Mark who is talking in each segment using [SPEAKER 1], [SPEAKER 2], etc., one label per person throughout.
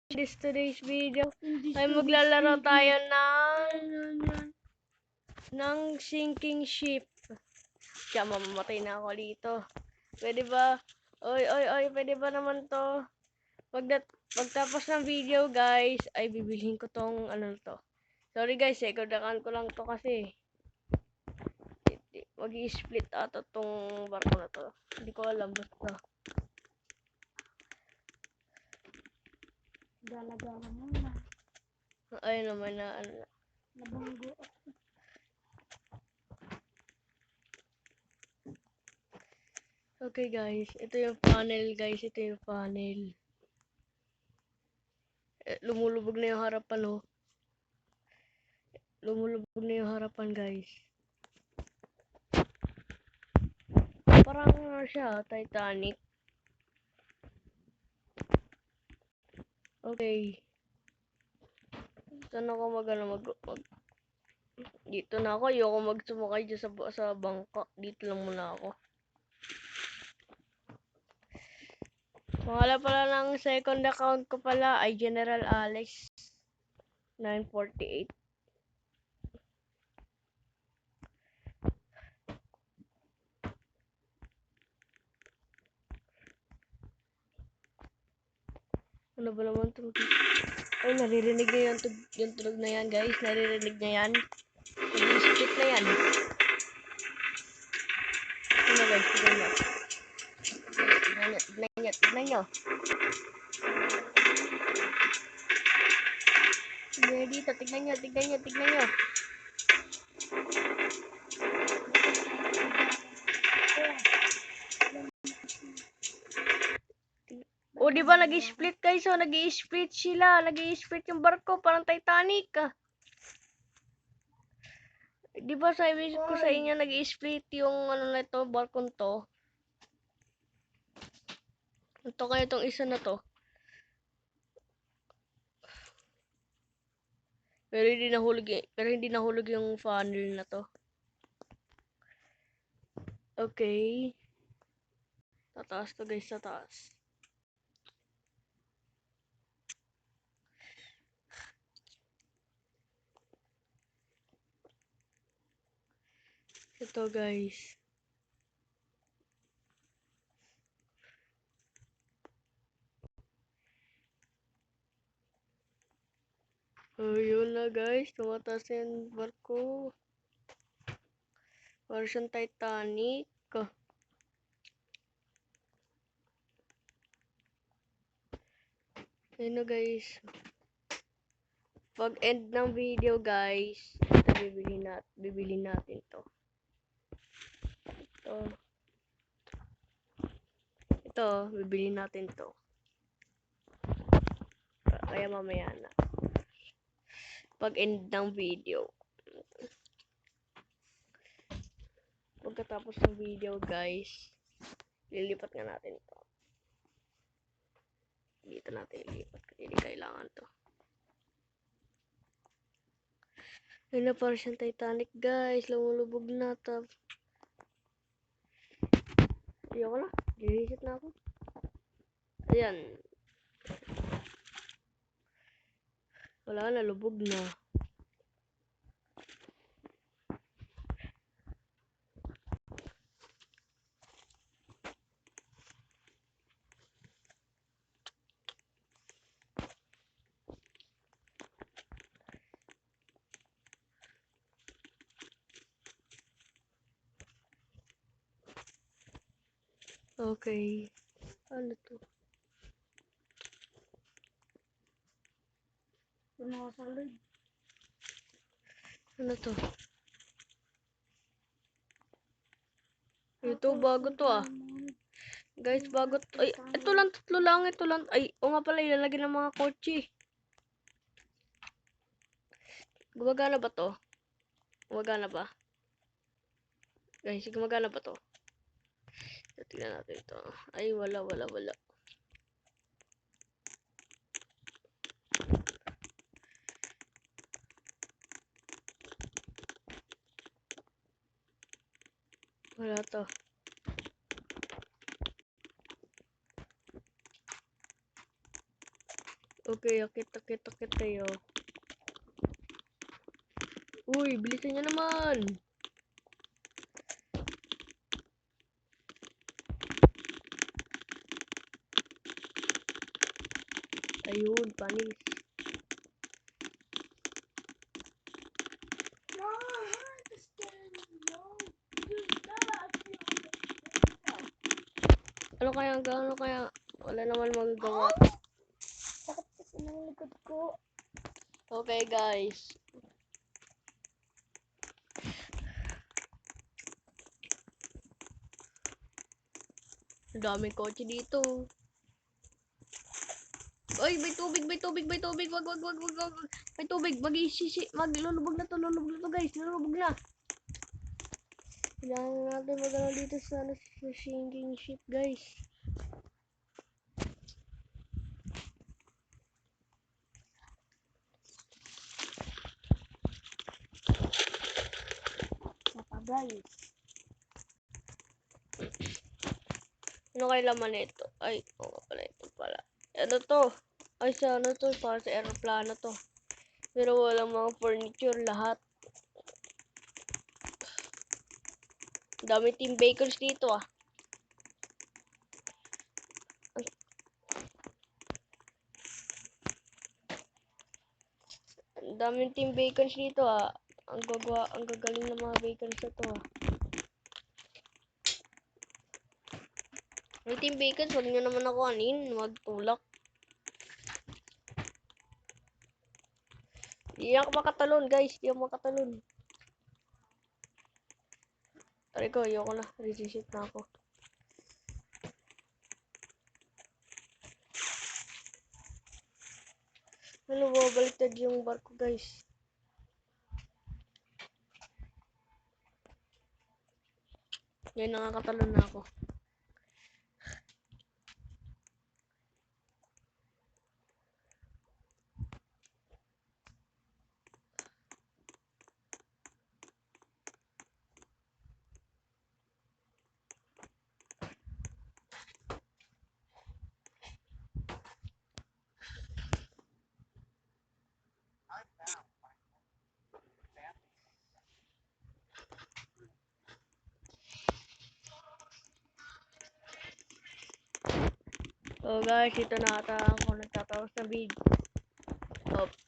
[SPEAKER 1] Today's video ay maglalaro tayo ng sinking ship. Kaya mamamatay na ako dito. Pwede ba? Oy, pwede ba naman to? Pagtapos ng video, guys, ay bibilhin ko tong ano to. Sorry guys, second account ko lang to kasi. Mag-i-split ata tong barko na to. Hindi ko alam basta.
[SPEAKER 2] Gala-gala muna.
[SPEAKER 1] Ayun naman na ano.
[SPEAKER 2] Nabanggo ako.
[SPEAKER 1] Okay guys, ito yung funnel guys, ito yung funnel. Lumulubog na yung harapan oh. Lumulubog na yung harapan guys. Parang ano siya, Titanic. Okay. Saan ako dito na ako, ayoko magsumakay dyan sa bangka. Dito lang muna ako. Pangalan pala ng second account ko pala ay General Alex 948. Ano ba naman ito? Ay, naririnig niyo yung tunog na yan, guys. Naririnig niyo yan. Nag-split na yan. Ano guys, tignan nyo. Tignan nyo. Tignan dito, tignan nyo. O, di ba nag-split guys? So, nag-split sila. Nag-split yung barko. Parang Titanic. Di ba sabi ko sa inyo, nag-split yung ano na ito, barkong to? Ito kayo itong isa na to. Pero hindi nahulog yung funnel na to. Okay. Tataas to guys, tataas. Ito guys. Oh, yun na guys. Tumataas yung barko. Version Titanic. Ayun na guys. Pag end ng video guys, ito bibilhin natin to. Ito, bibilhin natin to. Kaya mamaya na. Pag end ng video. Pagkatapos ng video guys, lilipat nga natin to. Dito natin ilipat kasi hindi kailangan to. Yun na parang siyang Titanic guys, lumulubog na to. Ayoko na, reset na ako. Ayan. Wala na, lubog na. Okay. Ano to?
[SPEAKER 2] Sumasalid.
[SPEAKER 1] Ano to? Ito, bago to ah. Guys, bago to. Ay, ito lang, tatlo lang, ito lang. Ay, o nga pala, ilalagay ng mga kotse. Gumagana ba to? Gumagana ba? Guys, gumagana ba to? Tingnan natin ito. Ay, wala. Wala to. Okay, akit kayo. Uy, bilisan nyo naman. Ayun, panis. Ano kaya? Wala naman magagawa.
[SPEAKER 2] Sakit kasi ng likod ko.
[SPEAKER 1] Okay, guys. Ang daming kotse dito. Ay, may tubig. Wag. May tubig. Maglulubog na to, guys. Lulubog na. Kailangan natin magano dito sa sinking ship, guys.
[SPEAKER 2] Mapa guys.
[SPEAKER 1] Ano kaya laman nito? Ay, oo pala, ito pala. Ano to? Ay, sa ano to? Para sa aeroplano to. Pero walang mga furniture lahat. Dami team bacons dito ah. Ang daming team bacons dito ah. Ang gagaling ng mga bacons na to ah. May team bacons, wag nyo naman ako anin. Wag tulak. Di ako makatalon guys. Di ako makatalon. Tari ko, ayoko na. Resisip na ako. Ano, babaliktad yung barko guys. Ngayon nakakatalon na ako. So guys, ito na ata ako nagtatapos na video. Oops.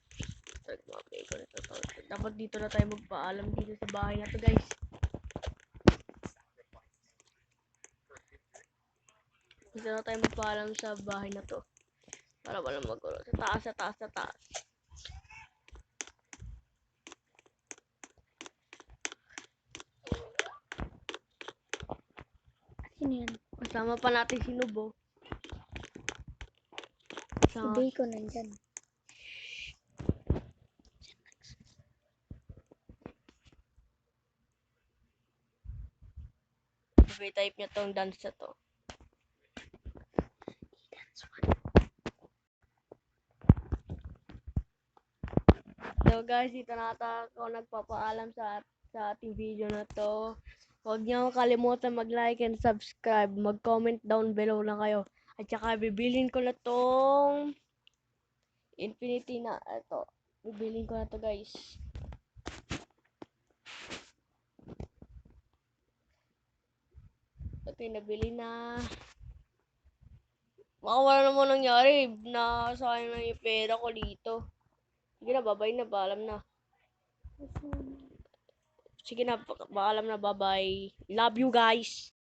[SPEAKER 1] Dapat dito na tayo magpaalam dito sa bahay na to guys. Dito na tayo magpaalam sa bahay na to. Para walang magulo. Sa taas.
[SPEAKER 2] Sino yan?
[SPEAKER 1] Kasama pa natin si Nubo.
[SPEAKER 2] Si Bacon nandyan.
[SPEAKER 1] Type niya tong dance na to. So guys, dito na ata ako nagpapaalam sa ating video na to. Huwag niyo kalimutan mag-like and subscribe. Mag-comment down below na kayo. At saka bibilin ko na tong Infinity na ito. Bibilin ko na to guys. Okay, nabili na. Baka wala naman nangyari. Nasayang na yung pera ko dito. Sige na, bye-bye na. Paalam na. Sige na, paalam na. Bye-bye. Love you guys.